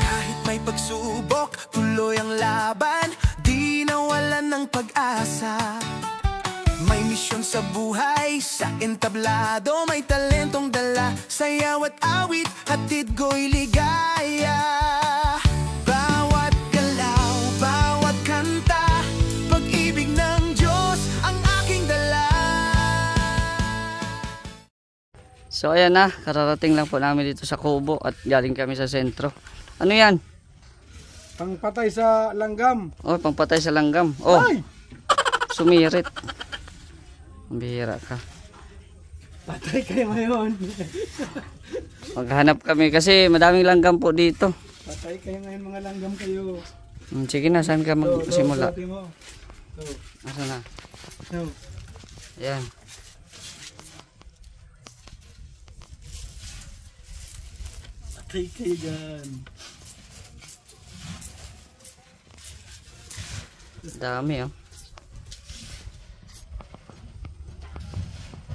Kahit may pagsubok, tuloy ang laban, di nawalan ng pag-asa. May misyon sa buhay, sa entablado, may talentong dala, sayaw at awit, hatid ko'y ligaya. Bawat galaw, bawat kanta, pag-ibig ng Diyos ang aking dala. So ayan na, kararating lang po namin dito sa Kubo at galing kami sa sentro. Ano yan? Pangpatay sa langgam. Oh, pangpatay sa langgam. Oh, Ay! sumirit. Bihira ka. Patay kayo ngayon. Maghanap kami kasi madaming langgam po dito. Patay kayo ngayon, mga langgam kayo. Sige na, saan ka magsimula? So, Asa na? so. Ayan. Patay kayo dyan. Dami oh.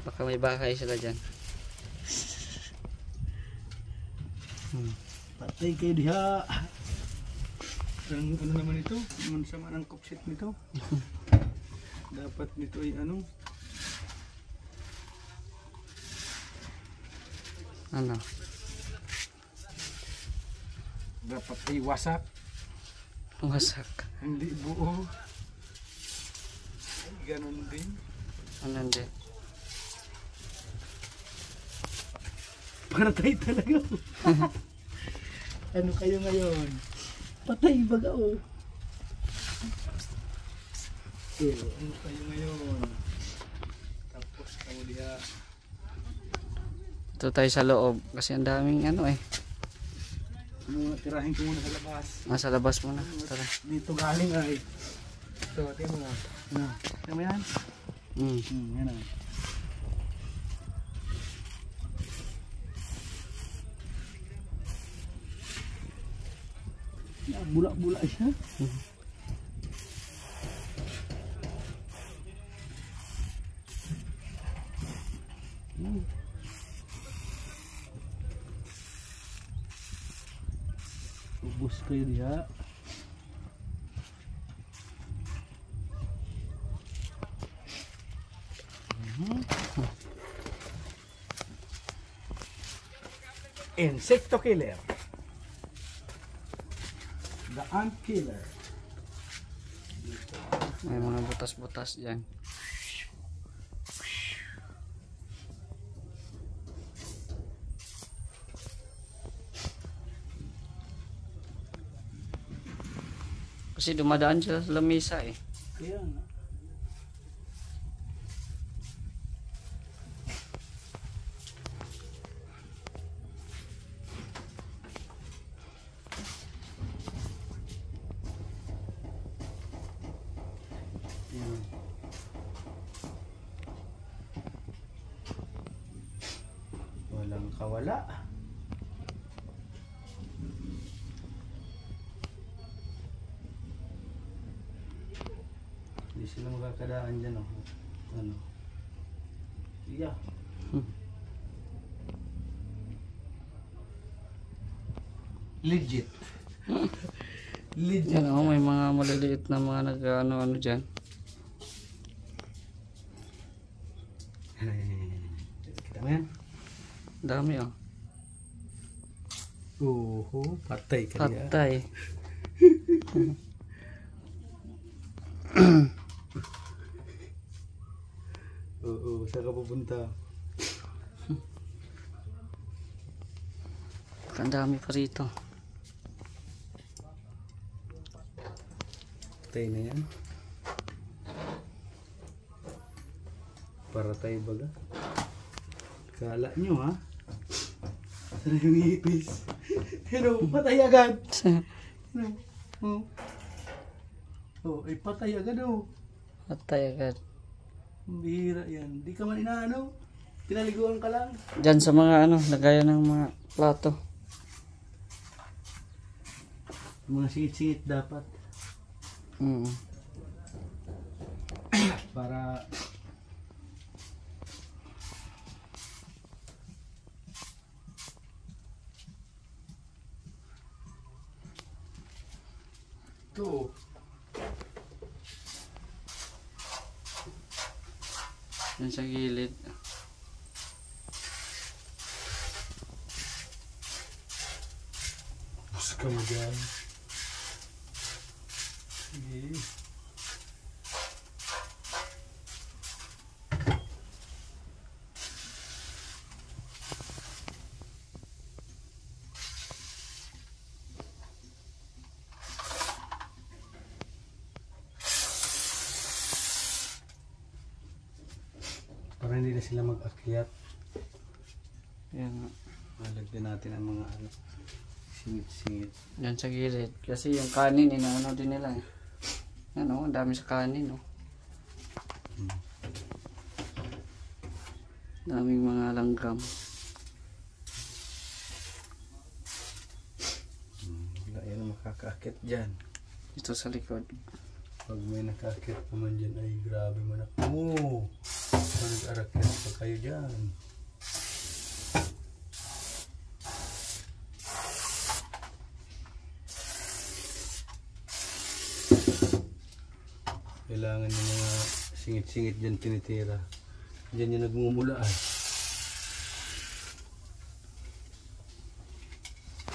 Baka may bakay sila dyan. Patay kayo diha. Ano naman ito? Ano sama ng kopsit nito? Dapat nito ay ano? Ano? Dapat ay wasak. Wasak. Hindi buo. Ay, ganun din. Ano din? Patay talaga. Ano kayo ngayon? Patay baga oh. Ano kayo ngayon? Tapos kamu diha. Ito tayo sa loob kasi ang daming ano eh. Muna tirahin ko muna sa labas. Nasa labas muna. Tara. Dito galing ay. Ito, tingnan mo na. Ano? Tingnan mo yan? Yan na. Bula-bula siya. Ubus kayo diha. Insecto killer. The ant killer. May mga butas-butas dyan. Kasi dumadaan sila sa lamesa eh. Kaya nga. Walang kawala. Hindi sila makakadaan dyan oh. Ano? Yeah. Legit. Legit. Yan oh, may mga maliliit na mga nag-ano-ano dyan. Kita mo yan? Dami oh. Oo, patay ka niya. Patay. Oo, saan ka pupunta? Ang dami pa rito. Patay na yan. Para tayo baga. Kala nyo ha? Sana yung ipis. Hello, patay agad. Hello. Oh. Oh, ay patay agad oh. Patay agad. Bihira yan. Di ka man inaano. Pinaliguan ka lang. Dyan sa mga ano, lagayan ng mga plato. Mga singit-singit dapat. Mm. Para Ito. Yan sa gilid. Bus ka mo dyan. Sige. Para hindi na sila mag-akyat. Yan nga. Malagyan natin ang mga ano, singit-singit. Yan sa gilid. Kasi yung kanin, inaano din nila. Yan o, ang dami sa kanin o. Daming mga langgam. Wala yan ang makakakit dyan. Ito sa likod. Pag may nakakit naman dyan ay grabe man ako. Nag-arakit pa kayo dyan. Kailangan yung mga singit-singit dyan tinitira. Dyan yung nagmumula ay.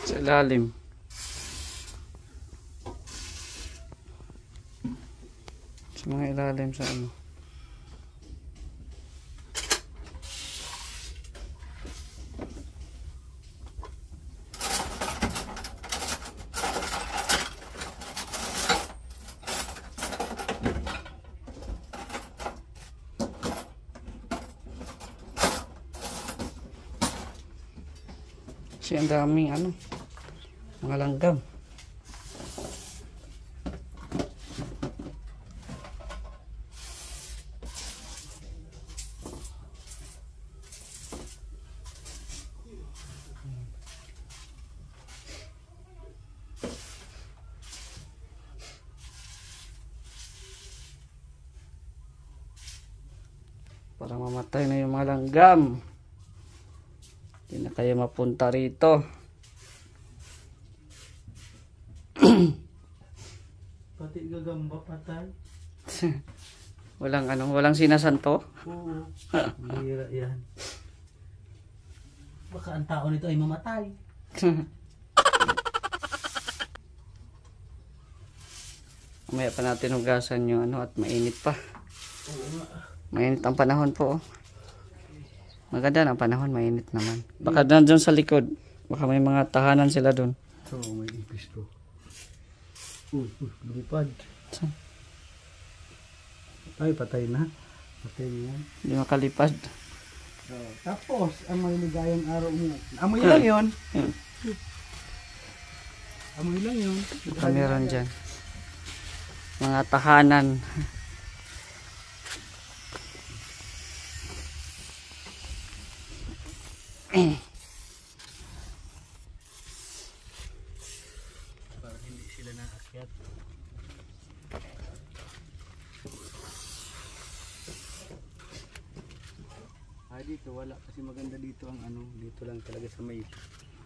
Sa ilalim. Sa mga ilalim sa ano. Kasi ang daming ano, mga langgam. Para mamatay na yung mga langgam. Hindi na kayo mapunta rito. Pati gagamba patay. Walang ano, walang sinasanto. Oo. Bihira yan. Baka ang tao nito ay mamatay. Mamaya pa natin hugasan yung ano at mainit pa. Oo nga. Mainit ang panahon po. Maganda ang panahon, mainit naman. Baka nandun sa likod. Baka may mga tahanan sila dun. So, may ipis to. Lumipad. Ay, patay na. Patay na yan. Hindi makalipad. So, tapos, ang maligayang araw mo. Amoy lang yun. Amoy lang yun. Meron dyan. Mga tahanan. Para hindi sila naakyat. Dito wala kasi maganda dito ang ano, dito lang talaga sa may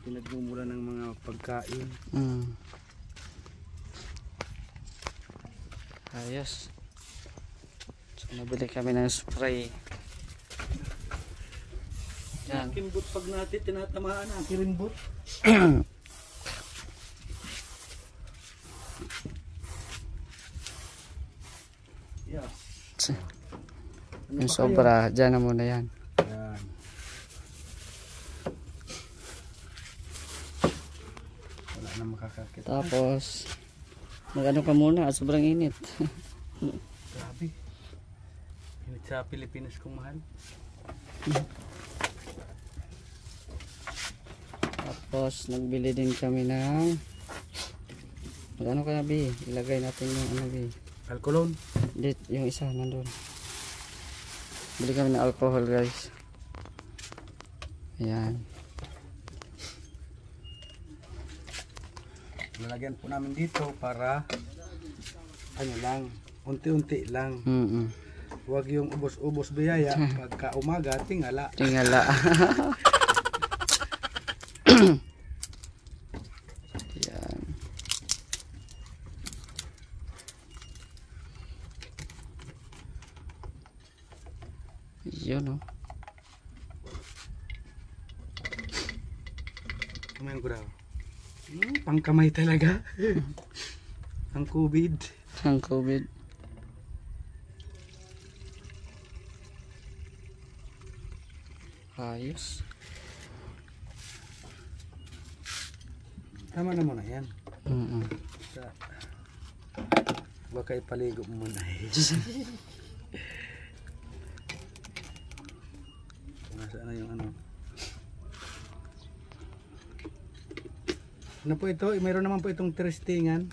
pinagmumula ng mga pagkain. Ayos. So, nabili kami ng spray. Yan. Kimbot pag natin tinatamaan ang kirimbot. Yes. Yung sobra, dyan na muna yan. Yan. Wala na makakakit. Tapos, mag-ano ka muna, sobrang init. Grabe. Init sa Pilipinas kung mahal. Tapos, nagbili din kami ng ano ka na, Bi? Ilagay natin yung ano, Bi? Alcolon. Yung isa, nandun. Bili kami ng alcohol, guys. Ayan. Lalagyan po namin dito para ano lang, unti-unti lang. Huwag yung ubos-ubos biyaya. Pagka umaga, tingala. Tingala. Yan. Yun, no? Kamay ko daw. Pangkamay talaga. Ang COVID. Ang COVID. Ayos. Tama na muna yan. Mm-mm. Baka ipaligo mo muna. Nasaan na yung ano? Ano po ito? Mayroon naman po itong tristingan.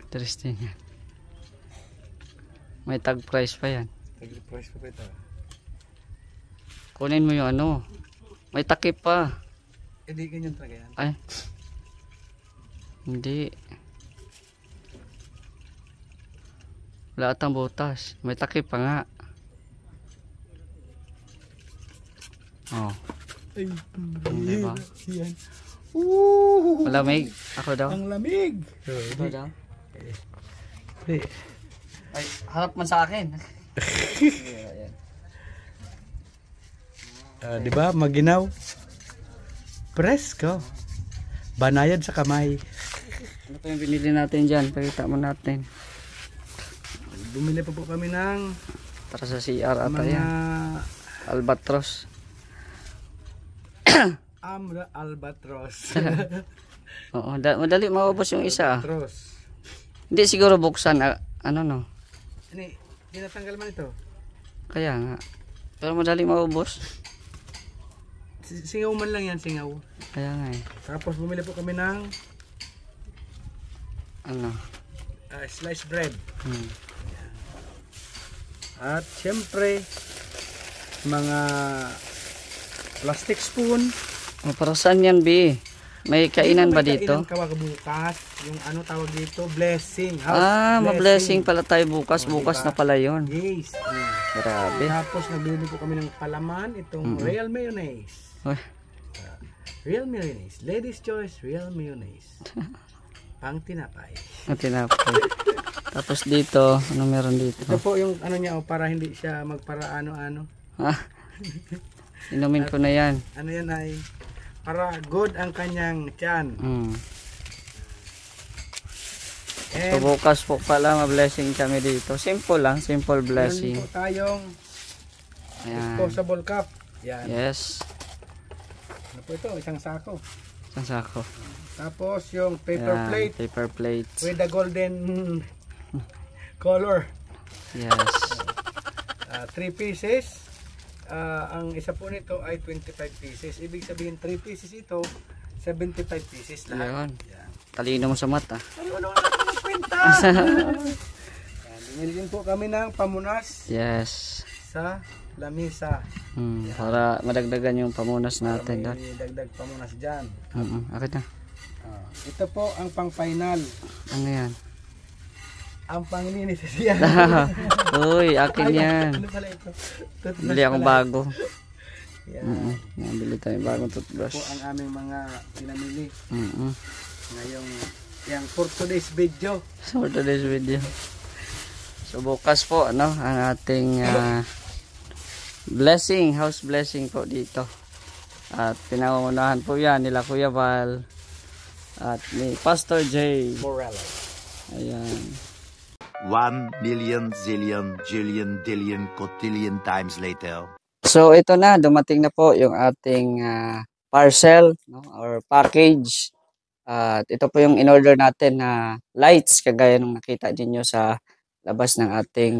Interesting yan. May tag price pa yan. Tag-price pa ito. Kunin mo yung ano. May takip pa. Eh di ganyan talaga yan. Ay. Hindi. Wala atang butas. May takip pa nga. Oh. Ay, Hindi ba? yan. Malamig. Ako daw. Ang lamig. Ako daw. Di. Ay, harap man sa akin. Di ba? Maginaw. Presko. Banayad sa kamay. Ano pa yung binili natin dyan? Pakita mo natin. Bumili pa po kami ng Para sa CR ata mga yan. Albatros. Amra Albatros. Oo, madali maubos yung isa. Albatros. Hindi siguro buksan. Ano no? Ini, tinatanggal man ito. Kaya nga. Pero madali maubos. Singaw man lang yan, singaw. Kaya nga eh. Tapos bumili po kami ng Ano? sliced bread. Hmm. At syempre, mga plastic spoon. Oh, para saan yan, B? May kainan ba May dito? kainan ka bukas. Yung ano tawag dito, blessing. Ma-blessing pala tayo bukas. Oh, Bukas diba? na pala yun. Yes. Grabe. Tapos nagbili po kami ng palaman, itong real mayonnaise. Uy, Real mayonnaise. Ladies choice, real mayonnaise. Pang tinapay. ang tinapay. Tapos dito, ano meron dito? Ito po yung ano niya, para hindi siya magpara ano-ano. Ah, inumin ko na yan. Ano yan ay, para good ang kanyang tiyan. Hmm. So And bukas po pala ma-blessing kami dito. Simple lang, simple meron blessing. po tayong Ayan. disposable cup. Yan. Yes. Ano po ito? Isang sako. Isang sako. Tapos yung paper Ayan, plate paper plates. with the golden color. Yes. 3 pieces. Ang isa po nito ay 25 pieces. Ibig sabihin 3 pieces ito, 75 pieces lahat. Ayun. Talino mo sa mata. Ano natin kwenta? Bumili din po kami ng pamunas Yes. sa lamisa. Para madagdagan yung pamunas natin. May dagdag pamunas dyan. Akit na. Ito po ang pang-final. Ano yan? Ang panglinis siya. Uy, akin yan. Ano pala ito? Toothbrush Bili akong pala. bago. Yan. Bili tayo bagong Po toothbrush. ang aming mga pinamili. Mm-mm. Ngayong yang for today's video. So for today's video. So bukas po ano ang ating blessing, house blessing po dito. At pinangungunahan po yan nila Kuya Val at ni Pastor J. Morello. Ayan. 1 million zillion jillion dillion cotillion times later. So ito na, dumating na po yung ating parcel, no, or package. At ito po yung in-order natin na lights kagaya nung nakita niyo sa labas ng ating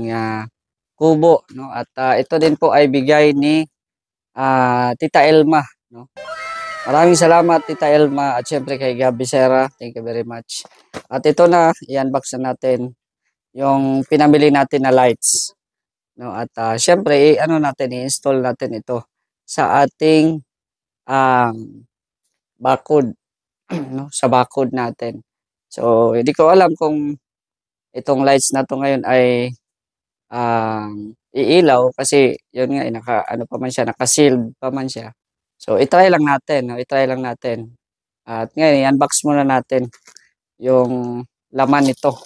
kubo, no. At ito din po ay bigay ni Tita Elma, no. Maraming salamat Tita Elma at syempre kay Gabi Sera. Thank you very much. At ito na, i-unbox na natin yung pinamili natin na lights. No, at syempre ano natin i-install natin ito sa ating barcode no, sa barcode natin. So hindi ko alam kung itong lights na to ngayon ay iilaw kasi yun nga naka ano pa man siya, naka-sealed pa man siya. So i-try lang natin, no, i-try lang natin. At ngayon i-unbox muna natin yung laman nito,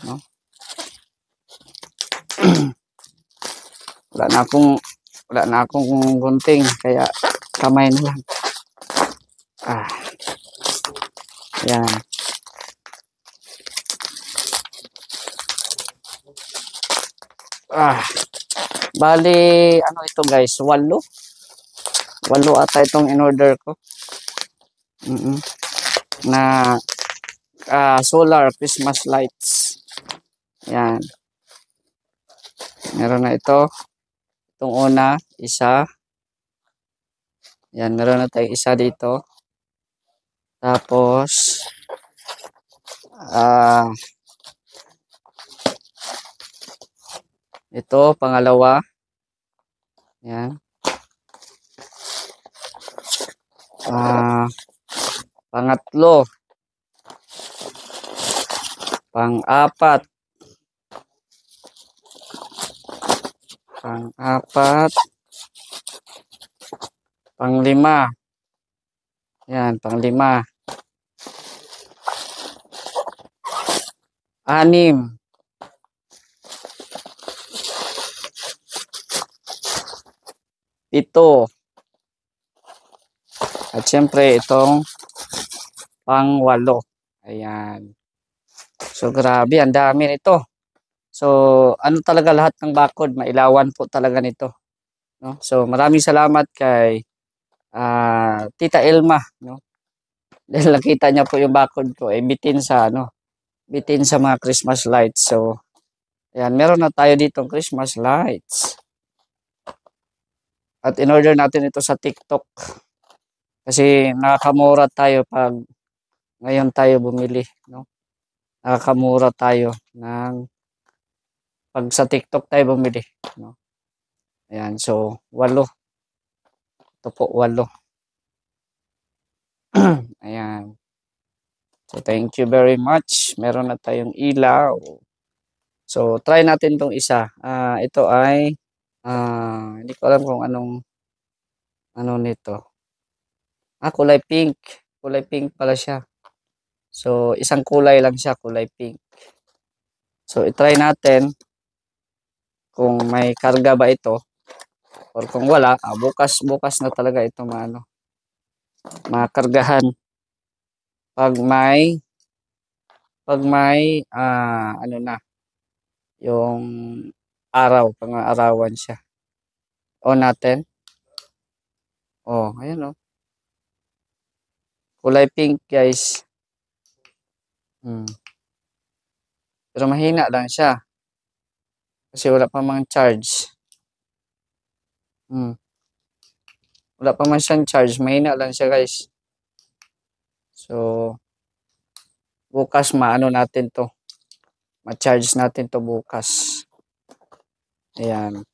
no. Wala na akong gunting, kaya kamay na lang. Yan. Bali, ano ito guys, 8. 8 ata itong in-order ko. Na solar Christmas lights. Yan. Meron na ito. Itong una, isa. Yan, meron na tayong isa dito. Tapos, ito, pangalawa. Yan. Pangatlo. Pang-apat. Pang-lima. Yan, pang-5. 6. 7. At syempre itong pang-8. Ayan. So grabe, ang dami nito. So ano talaga, lahat ng bakod, mailawan po talaga nito. No? So maraming salamat kay Tita Elma, no? Dahil nakita niya po yung bakod ko, bitin sa mga Christmas lights. So ayan, meron na tayo ditong Christmas lights. At in-order natin ito sa TikTok. Kasi nakakamura tayo pag ngayon tayo bumili, no? Nakakamura tayo pag sa TikTok tayo bumili, no? Ayan, so 8. Ito po 8. Ayan. So thank you very much. Meron na tayong ilaw. So try natin tong isa. Ito ay hindi ko alam kung ano nito. Kulay pink. Kulay pink pala siya. So isang kulay lang siya, kulay pink. So i-try natin kung may karga ba ito, or kung wala, bukas na talaga ito makargahan. Pag may ano na yung araw, pang-arawan siya. On natin. Ayan kulay pink guys. Pero mahina lang siya. Kasi wala pa mang charge. Wala pa man siyang charge. Mahina lang siya guys. So, bukas natin to. Ma-charge natin to bukas. Ayan.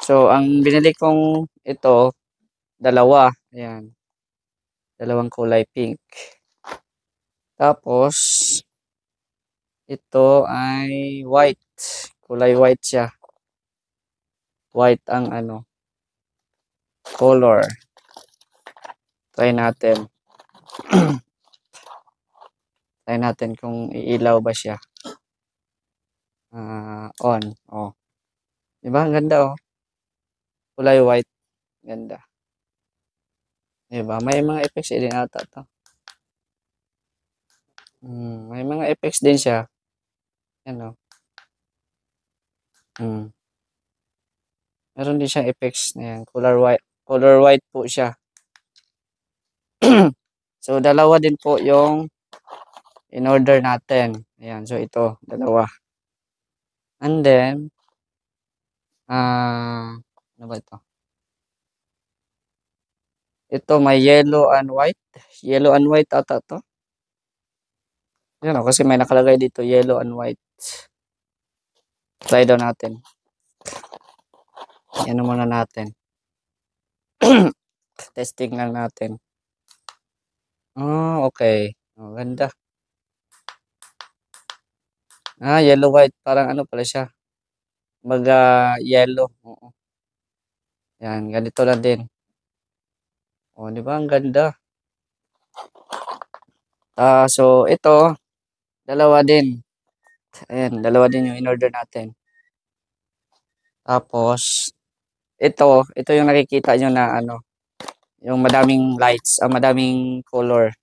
So, ang binili kong ito, 2. Ayan. 2 kulay pink. Tapos, ito ay white. Kulay white siya. White ang color. Try natin. Try natin kung iilaw ba siya. On. Diba? Ang ganda Kulay white. Ganda. Diba? May mga effects din ata to. May mga effects din siya. Yan Meron din siyang effects na yan. Color white po siya. So 2 din po yung in-order natin. Ayan. So ito, 2. And then, ano ba ito? Ito may yellow and white. Yellow and white ata to. Yan kasi may nakalagay dito, yellow and white. Try daw natin. Yan muna natin. Testing lang natin. Okay. Ganda. Yellow white. Parang pala siya. Yellow. Yan, ganito lang din. Di ba? Ang ganda. So, ito, 2 din. Ayan, 2 din yung in-order natin. Tapos, ito yung nakikita nyo na ano, yung madaming lights, madaming color.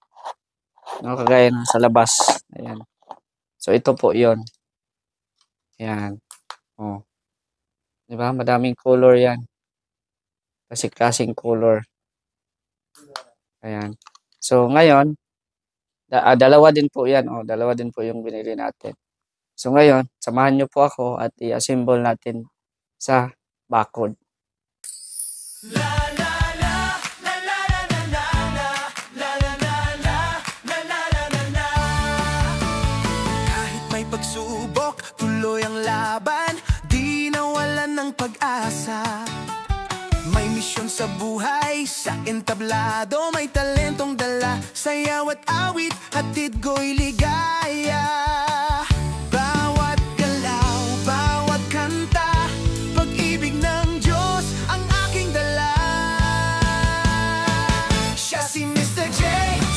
No, kagaya ng sa labas. Ayan. So, ito po yon. Ayan. Oh. Diba? Madaming color yan. Kasi-klaseng color. Ayan. So, ngayon, dalawa din po yan. Oh, dalawa din po yung binili natin. So, ngayon, samahan nyo po ako at i-assemble natin sa bakod. Kahit may pagsubok, tuloy ang laban, di nawalan ng pag-asa. May misyon sa buhay, sa entablado, may talentong dala, sayaw at awit, hatid ko'y ligaya. Bawat galaw, bawat kanta, pag-ibig ng Diyos ang aking dala. Siya si Mr. J,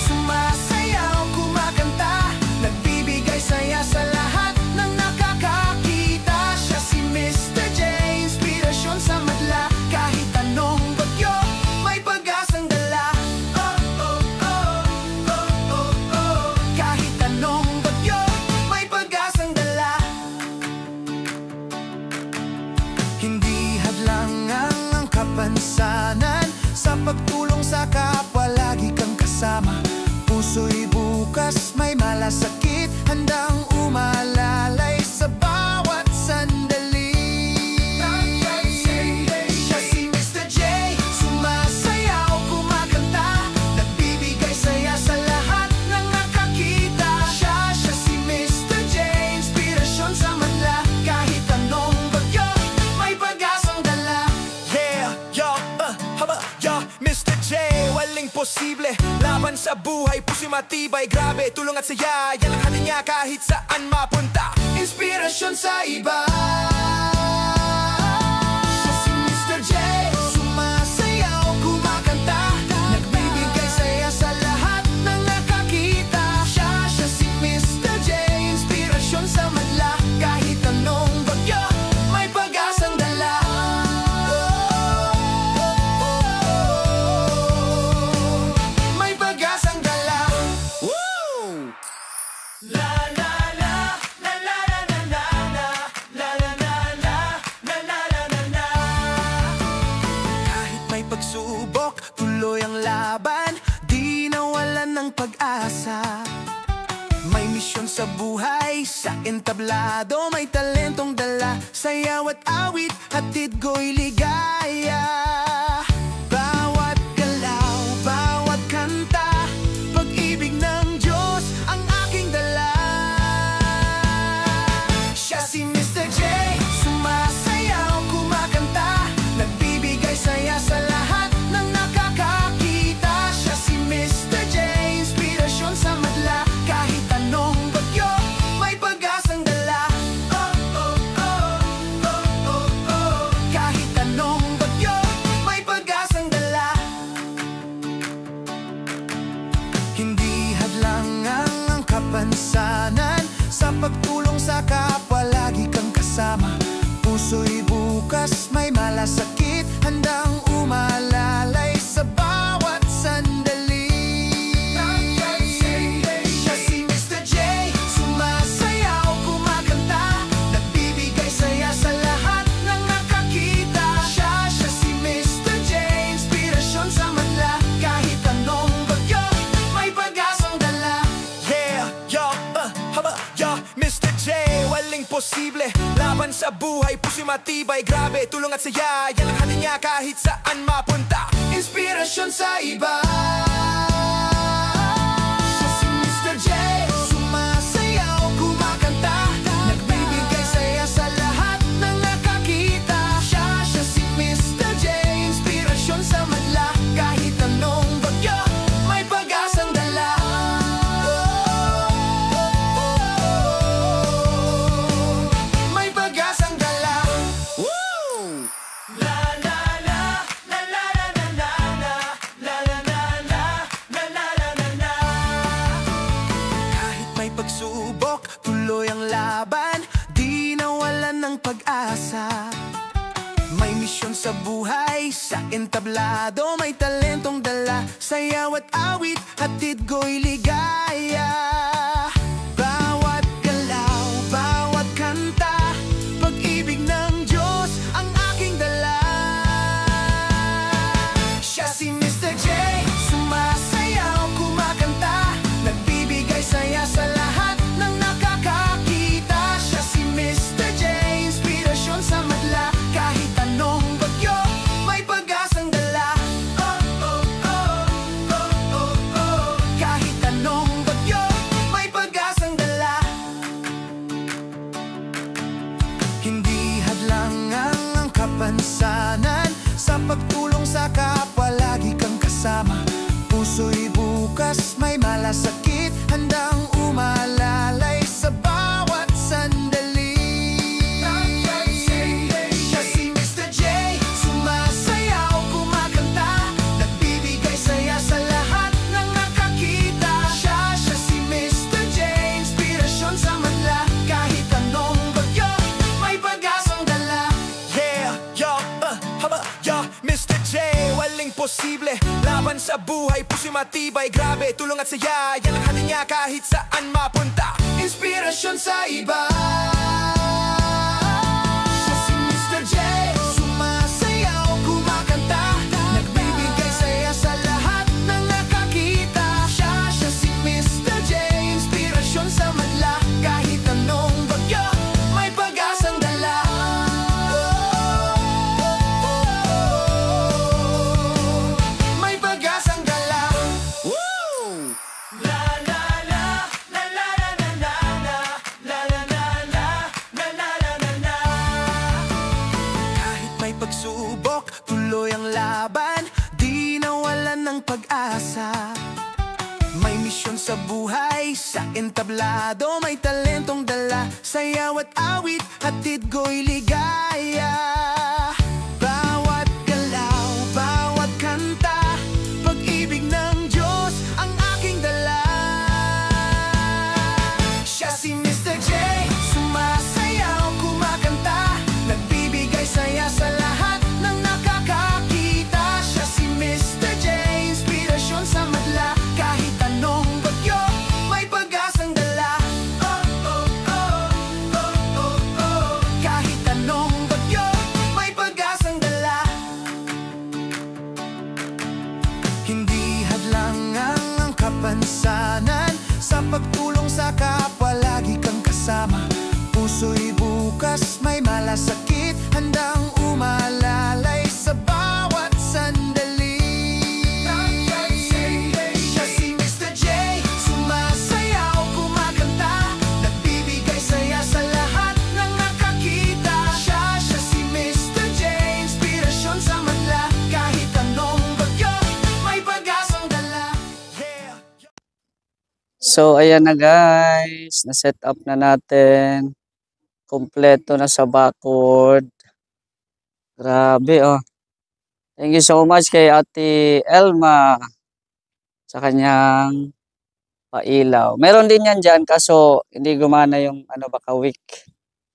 sumasayaw, kumakanta, nagbibigay saya sa lahat ng nakakakita. Siya si Mr. J, inspirasyon sa madla, kahit anong bagyo, may pag-asang dala. Oh, oh, oh, oh, oh, oh. Kahit anong bagyo, may pag-asang dala. Hindi hadlangan ang kapansanan, sa pagtulong sa kapwa lagi kang kasama. Puso'y bukas, may malasakit, handang umalalay sa bawat sandali. Siya si Mr. J, sumasayaw, kumakanta, nagbibigay saya sa lahat ng nakakita. Siya si Mr. J, inspirasyon sa madla, kahit anong bagyo, may pag-asang dala. Yeah, Mr. J, waling posible, laban sa buhay, puso'y matibay, grabe, tulong at saya, yan ang hatid niya kahit saan mapunta. Inspirasyon sa iba. Siya si Mr. J, sumasayaw, kumakanta, nagbibigay saya sa lahat ng nakakita. Siya si Mr. J, inspirasyon sa madla, kahit anong bagyo, may pag-asang dala. May pag-asang dala. Woo! La la la la la la la la la la la la la la la la la. Kahit may pagsubok, tuloy ang laban, di nawalan ng pag-asa. May misyon sa buhay, sa entablado, may talentong dala, sayaw at awit, hatid ko'y ligaya. Bawat galaw, bawat kanta, pag-ibig ng Diyos ang aking dala. Siya si Mr. J, sumasayaw, kumakanta, nagbibigay saya sa lahat ng nakakakita. Siya si Mr. J, inspirasyon sa madla, kahit anong bagyo, may pag-asang dala. Oh, oh, oh, oh, oh, oh. Kahit anong bagyo, may pag-asang dala. Hindi hadlangan ang kapansanan, sa pagtulong sa kapwa lagi kang kasama. Puso'y bukas, may malasakit, handang umalalay sa bawat sandali. Siya si Mr. J, sumasayaw, kumakanta, nagbibigay saya sa lahat ng nakakita. Siya si Mr. J, inspirasyon sa madla, kahit anong bagyo, may pag-asang dala. Yeah, Mr. J, waling posible, laban sa buhay, puso'y matibay, grabe, tulong at saya, yan ang hatid niya kahit saan mapunta. Inspirasyon sa iba. Siya si Mr. J, sumasayaw, kumakanta, nagbibigay saya sa lahat ng nakakita. Siya si Mr. J, inspirasyon sa madla, kahit anong bagyo, may pag-asang dala. May pag-asang dala. Woo! La la la la la la la la la la la la sa buhay, sa entablado may talentong dala. Sayaw at awit, hatid ko'y ligaya. Bawat galaw, bawat kanta, pag-ibig ng Diyos ang aking dala. Siya si Mr. J, sumasayaw, kumakanta, nagbibigay saya sa lahat ng nakakakita. Siya si Mr. J, inspirasyon sa madla, kahit anong bagyo, may pag-asang dala. Oh, oh, oh, oh, oh, oh. Kahit anong bagyo, may pag-asang dala. Hindi hadlangan ang kapansanan, sa pagtulong sa kapwa lagi kang kasama. Puso'y bukas, may malasakit, handang umalalay sa bawat sandali. Siya si Mr. J, sumasayaw, kumakanta, nagbibigay saya sa lahat ng nakakita. Siya si Mr. J, inspirasyon sa madla, kahit anong bagyo, may pag-asang dala. Yeah, Mr. J, waling posible. Laban sa buhay, puso'y matibay. Grabe, tulong at saya, yan ang hati niya kahit saan mapunta. Inspirasyon sa iba. Siya si Mr. J, sumasayaw, kumakanta, nagbibigay saya sa lahat ng nakakita. Siya si Mr. J, inspirasyon sa madla, kahit anong bagyo, may pag-asang dala. May pag-asang dala. Woo! La la la, la la la la la la, la la la la, la la la la la. Kahit may pagsubok, tuloy ang laban, di nawalan ng pag-asa. May misyon sa buhay, sa entablado may talentong dala. Sayaw at awit, hatid ko'y ligaya. Bawat galaw, bawat kanta, pag-ibig ng Diyos ang aking dala. Siya si Mr. J, sumasayaw, kumakanta, nagbibigay saya sa lahat ng nakakakita. Siya si Mr. J, inspirasyon sa madla, kahit anong bagyo, may pag-asang dala. Oh, oh, oh, oh, oh, oh. Kahit anong bagyo, may pag-asang dala. Hindi hadlangan ang kapansanan, sa pagtulong sa kapwa lagi kang kasama. Puso'y bukas, may malasakit, handang umalalay sa bawat sandali. Siya si Mr. J, sumasayaw, kumakanta, nagbibigay saya sa lahat ng nakakita. Siya si Mr. J, inspirasyon sa madla, kahit anong bagyo, may pag-asang dala. Yeah. So, ayan na guys. Na-set up na natin. Kompleto na sa bakod. Grabe, oh. Thank you so much kay Ate Elma sa kanyang pailaw. Meron din yan dyan, kaso hindi gumana yung baka weak.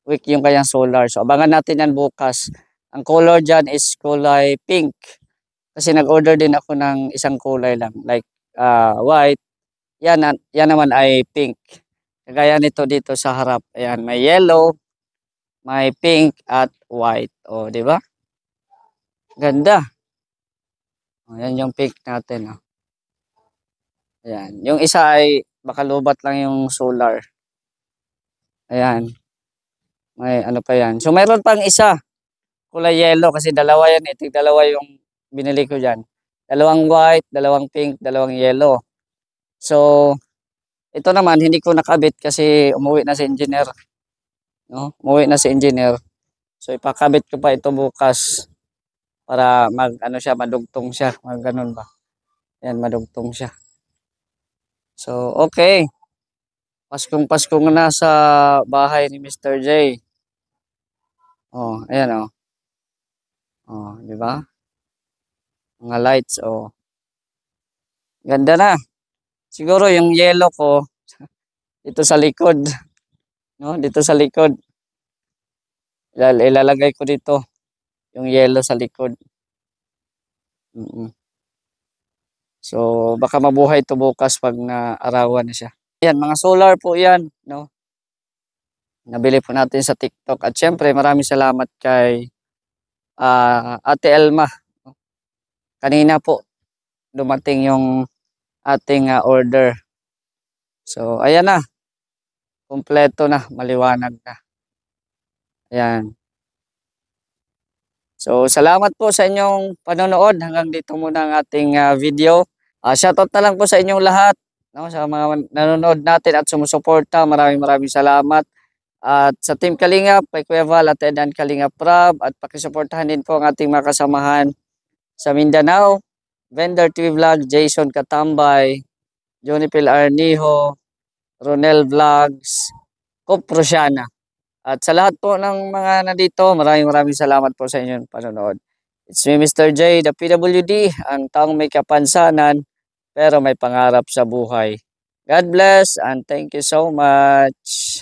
Weak yung kanyang solar. So, abangan natin yan bukas. Ang color dyan is kulay pink. Kasi nag-order din ako ng isang kulay lang. Like white. Yan naman ay pink. Kagaya nito dito sa harap. Ayan, may yellow, may pink at white. O, di ba? Ganda. O, yan yung pink natin. O. Ayan. Yung isa ay baka lubat lang yung solar. Ayan. May ano pa yan. So, mayroon pang isa. Kulay yellow kasi dalawa yan. Dalawa yung binili ko dyan. Dalawang white, dalawang pink, dalawang yellow. So, ito naman, hindi ko nakabit kasi umuwi na si engineer. No? Umuwi na si engineer. So, ipakabit ko pa ito bukas para madugtong siya. Ganun ba? Yan, madugtong siya. So, okay. Paskong-pasko na sa bahay ni Mr. J. Oh, ayan oh. Oh, di ba? Mga lights, oh. Ganda na. Siguro yung yellow ko dito sa likod. No, dito sa likod. Ilalagay ko dito. yung yellow sa likod. So, baka mabuhay to bukas pag naarawan na siya. Yan, mga solar po yan, no? Nabili po natin sa TikTok. At syempre, maraming salamat kay Ate Elma. Kanina po, dumating yung ating order. So, ayan na. Kompleto na, maliwanag na. Ayan. So, salamat po sa inyong panonood. Hanggang dito muna ang ating video. Shoutout na lang po sa inyong lahat, no, sa mga nanonood natin at sumusuporta. Maraming salamat. At sa Team Kalingap, kay Kuya Val at Edan Kalingap Prab, at pakisuportahan din po ang ating mga kasamahan sa Mindanao, Vendor TV Vlog, Jason Katambay, Jonipil Arnijo, Ronel Vlogs, Coprosiana. At sa lahat po ng mga nandito, maraming salamat po sa inyong panonood. It's me, Mr. J, the PWD, ang taong may kapansanan, pero may pangarap sa buhay. God bless and thank you so much.